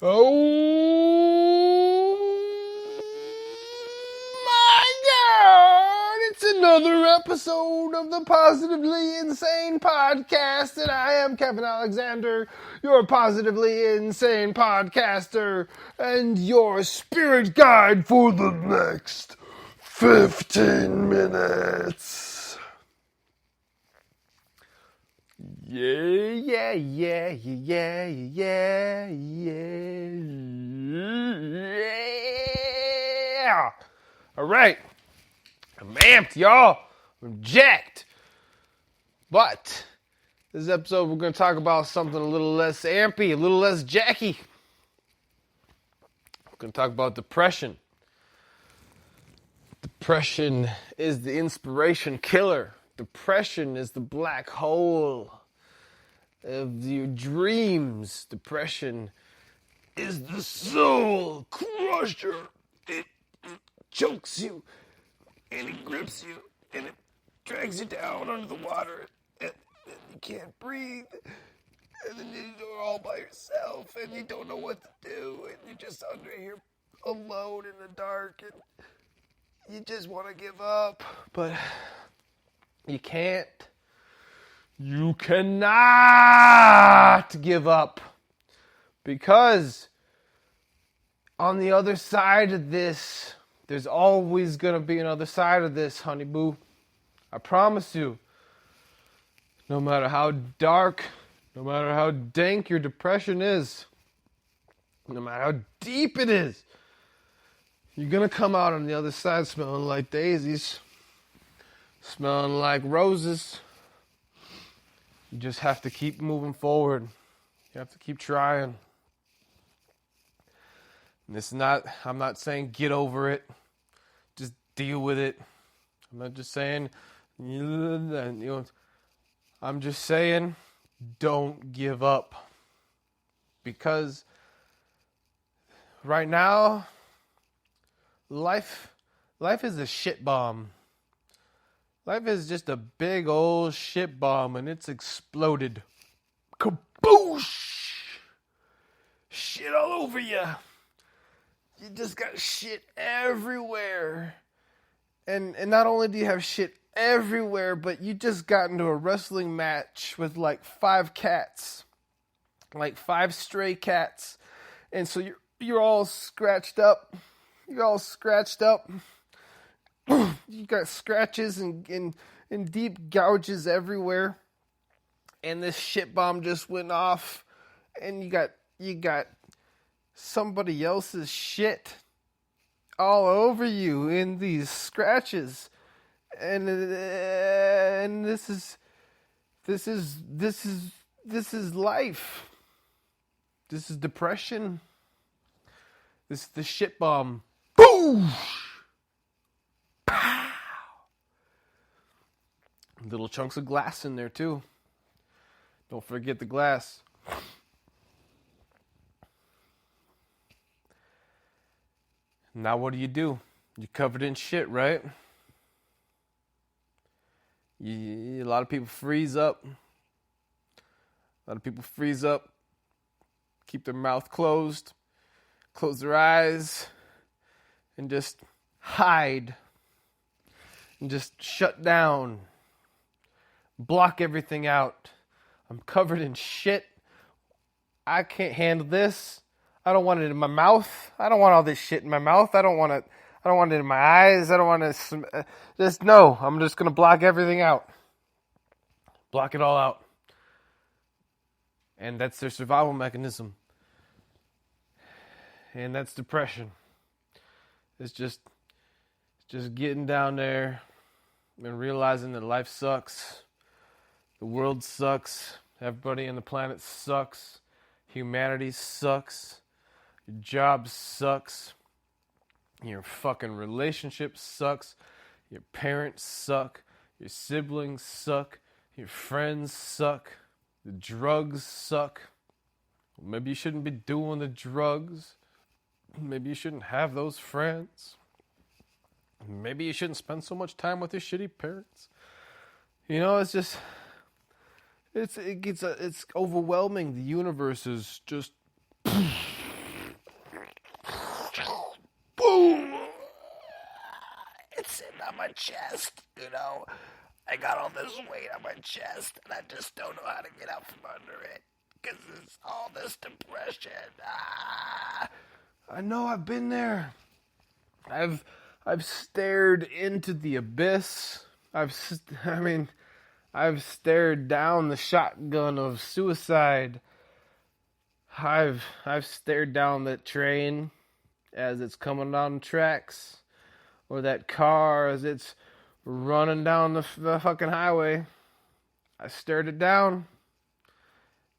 Oh my God! It's another episode of the Positively Insane Podcast, and I am Kevin Alexander, your positively insane podcaster, and your spirit guide for the next 15 minutes. Yeah. All right. I'm amped, y'all. I'm jacked. But this episode, we're going to talk about something a little less ampy, a little less jacky. We're going to talk about depression. Depression is the inspiration killer. Depression is the black hole of your dreams. Depression is the soul crusher. It chokes you, and it grips you, and it drags you down under the water, and you can't breathe, and then you're all by yourself, and you don't know what to do, and you're just under here alone in the dark, and you just want to give up, but you can't. You cannot give up, because on the other side of this, there's always going to be another side of this, honey boo. I promise you. No matter how dark, no matter how dank your depression is, no matter how deep it is, you're going to come out on the other side smelling like daisies, smelling like roses. You just have to keep moving forward. You have to keep trying. And I'm not saying get over it. Just deal with it. I'm not just saying, I'm just saying don't give up. Because right now, life is a shit bomb. Life is just a big old shit bomb, and it's exploded. Kaboosh! Shit all over you. You just got shit everywhere. And not only do you have shit everywhere, but you just got into a wrestling match with like 5 cats. Like 5 stray cats. And so you're all scratched up. You're all scratched up. You got scratches and deep gouges everywhere. And this shit bomb just went off. And you got somebody else's shit all over you in these scratches. And this is life. This is depression. This is the shit bomb. Boom! Pow! Little chunks of glass in there too. Don't forget the glass. Now what do? You're covered in shit, right? A lot of people freeze up. Keep their mouth closed. Close their eyes. And just hide. And just shut down. Block everything out. I'm covered in shit. I can't handle this. I don't want it in my mouth. I don't want all this shit in my mouth. I don't want it in my eyes. I don't want to no. I'm just going to block everything out. Block it all out. And that's their survival mechanism. And that's depression. It's just getting down there and realizing that life sucks. The world sucks. Everybody on the planet sucks. Humanity sucks. Your job sucks. Your fucking relationship sucks. Your parents suck. Your siblings suck. Your friends suck. The drugs suck. Maybe you shouldn't be doing the drugs. Maybe you shouldn't have those friends. Maybe you shouldn't spend so much time with your shitty parents. It's just... It's overwhelming. The universe is just my chest, you know. I got all this weight on my chest, and I just don't know how to get out from under it. Because it's all this depression. I know, I've been there. I've stared into the abyss. I've stared down the shotgun of suicide. I've stared down that train as it's coming down the tracks, or that car as it's running down the fucking highway. I stared it down,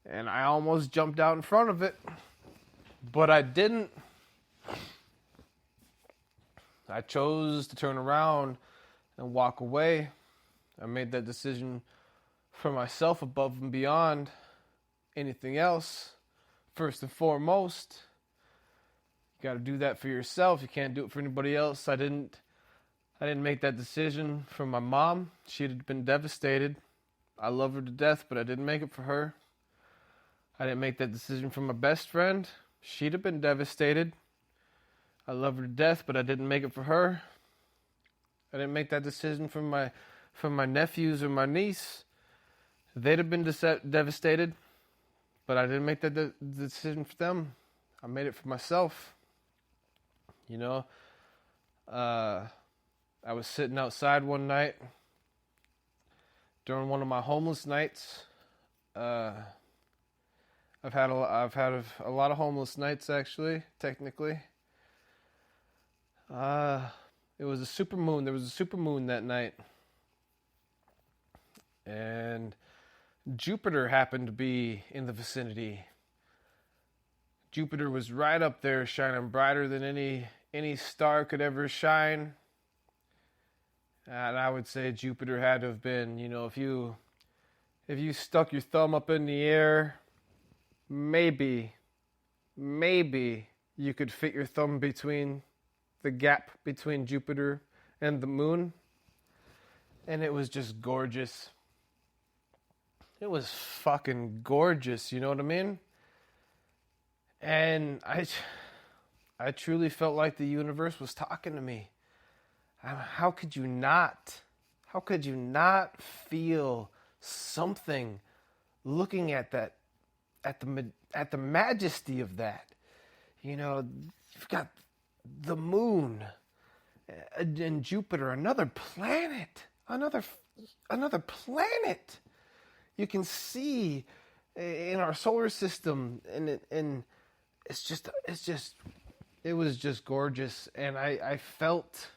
and I almost jumped out in front of it, but I didn't. I chose to turn around and walk away. I made that decision for myself above and beyond anything else. First and foremost, you got to do that for yourself. You can't do it for anybody else. I didn't make that decision for my mom. She'd have been devastated. I love her to death, but I didn't make it for her. I didn't make that decision for my best friend. She'd have been devastated. I love her to death, but I didn't make it for her. I didn't make that decision for my nephews or my niece. They'd have been devastated, but I didn't make that decision for them. I made it for myself. You know, I was sitting outside one night during one of my homeless nights. I've had a lot of homeless nights, actually, technically. It was a supermoon. There was a supermoon that night. And Jupiter happened to be in the vicinity. Jupiter was right up there, shining brighter than any star could ever shine. And I would say Jupiter had to have been, you know, if you stuck your thumb up in the air, maybe you could fit your thumb between the gap between Jupiter and the moon. And it was just gorgeous. It was fucking gorgeous, you know what I mean? And I truly felt like the universe was talking to me. How could you not feel something looking at that, at the majesty of that? You know, you've got the moon and Jupiter, another planet. You can see in our solar system, and it was just gorgeous. And I felt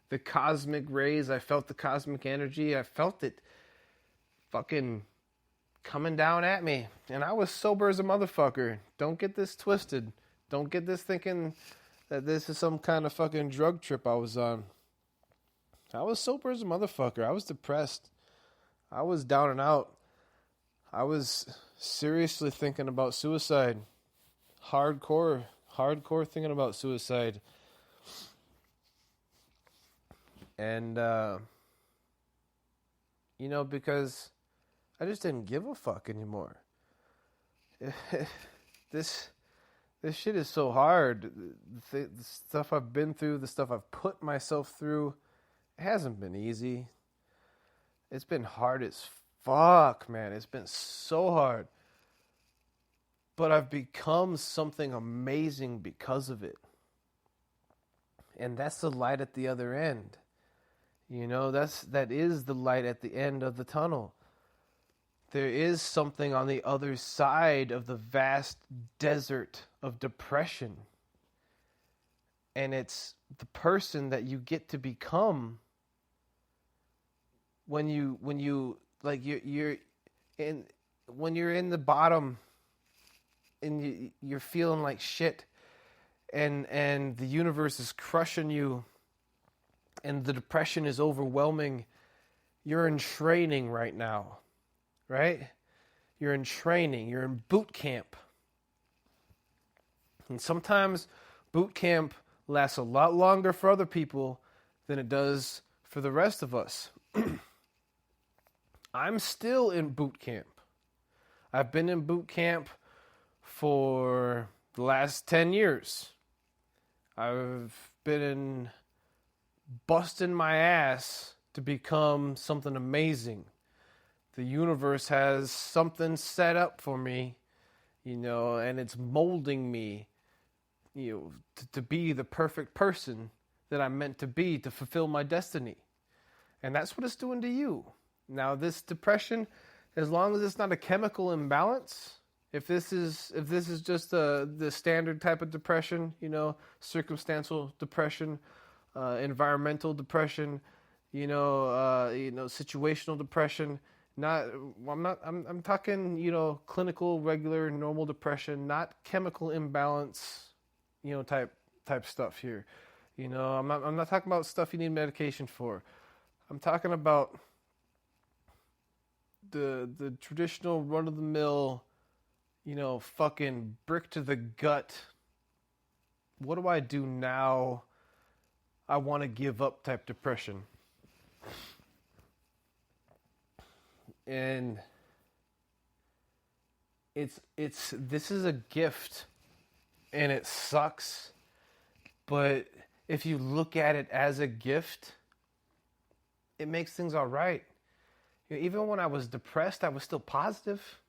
the cosmic rays. I felt the cosmic energy. I felt it fucking coming down at me. And I was sober as a motherfucker. Don't get this twisted. Don't get this thinking that this is some kind of fucking drug trip I was on. I was sober as a motherfucker. I was depressed. I was down and out. I was seriously thinking about suicide. Hardcore thinking about suicide. And, you know, because I just didn't give a fuck anymore. This shit is so hard. The stuff I've been through, the stuff I've put myself through, it hasn't been easy. It's been hard as fuck, man. It's been so hard. But I've become something amazing because of it. And that's the light at the other end. You know, that is the light at the end of the tunnel. There is something on the other side of the vast desert of depression. And it's the person that you get to become when you're in the bottom and you're feeling like shit, and the universe is crushing you and the depression is overwhelming. You're in training right now. Right? You're in training. You're in boot camp. And sometimes boot camp lasts a lot longer for other people than it does for the rest of us. I'm still in boot camp. I've been in boot camp for the last 10 years. I've been in busting my ass to become something amazing. The universe has something set up for me, and it's molding me, to be the perfect person that I'm meant to be to fulfill my destiny. And that's what it's doing to you. Now, this depression, as long as it's not a chemical imbalance, if this is just the standard type of depression, circumstantial depression, environmental depression, situational depression. I'm talking, clinical, regular, normal depression, not chemical imbalance, type stuff here. I'm not talking about stuff you need medication for. I'm talking about the traditional run of the mill, fucking brick to the gut. What do I do now? I want to give up type depression. And this is a gift, and it sucks, but if you look at it as a gift, it makes things all right. Even when I was depressed, I was still positive.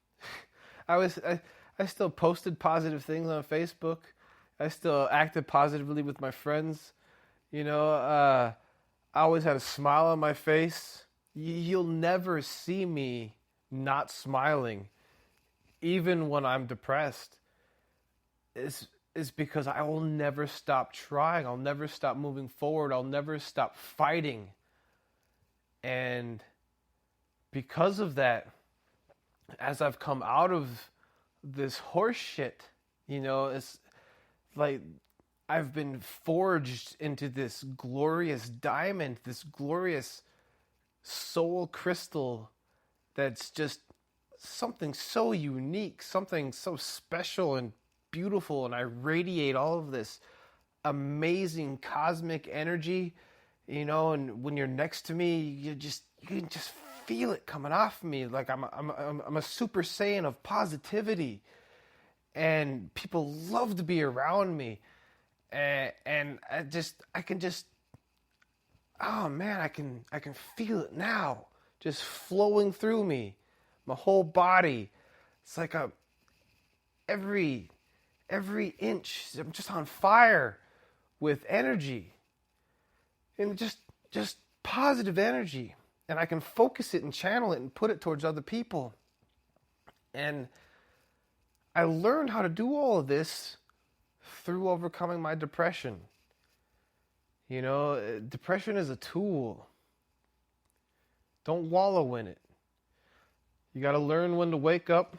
I still posted positive things on Facebook. I still acted positively with my friends. I always had a smile on my face. You'll never see me not smiling, even when I'm depressed. It's because I will never stop trying. I'll never stop moving forward. I'll never stop fighting. And because of that, as I've come out of this horse shit, it's like I've been forged into this glorious diamond, this glorious soul crystal that's just something so unique, something so special and beautiful, and I radiate all of this amazing cosmic energy, and when you're next to me, you can just feel it coming off me. Like I'm a super saiyan of positivity, and people love to be around me, and I can feel it now, just flowing through me, my whole body. It's like every inch, I'm just on fire with energy, and just positive energy, and I can focus it and channel it and put it towards other people. And I learned how to do all of this through overcoming my depression. Depression is a tool. Don't wallow in it. You got to learn when to wake up.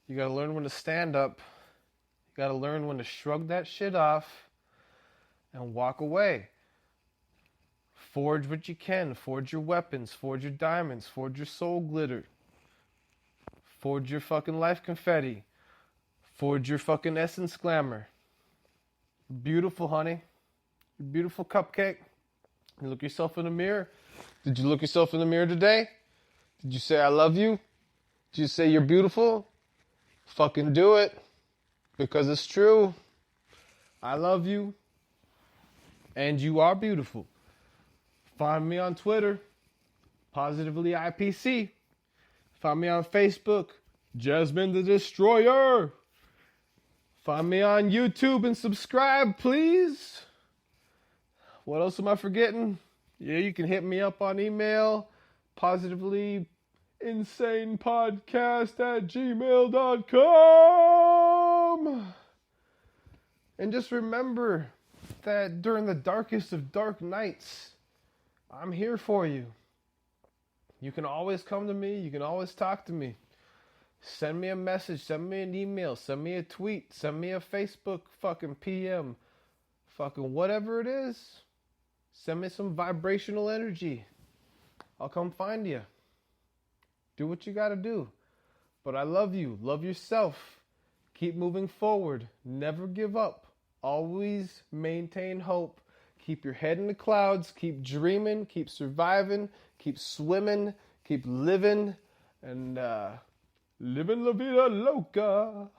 You got to learn when to stand up. You got to learn when to shrug that shit off and walk away. Forge what you can. Forge your weapons. Forge your diamonds. Forge your soul glitter. Forge your fucking life confetti. Forge your fucking essence glamour. Beautiful, honey. Beautiful cupcake. You look yourself in the mirror. Did you look yourself in the mirror today? Did you say I love you? Did you say you're beautiful? Fucking do it. Because it's true. I love you. And you are beautiful. Find me on Twitter, Positively IPC. Find me on Facebook, Jasmine the Destroyer. Find me on YouTube and subscribe, please. What else am I forgetting? Yeah, you can hit me up on email, positivelyinsανepodcast@gmail.com. And just remember that during the darkest of dark nights, I'm here for you. You can always come to me. You can always talk to me. Send me a message. Send me an email. Send me a tweet. Send me a Facebook fucking PM. Fucking whatever it is. Send me some vibrational energy. I'll come find you. Do what you gotta do. But I love you. Love yourself. Keep moving forward. Never give up. Always maintain hope. Keep your head in the clouds. Keep dreaming. Keep surviving. Keep swimming. Keep living. And living la vida loca.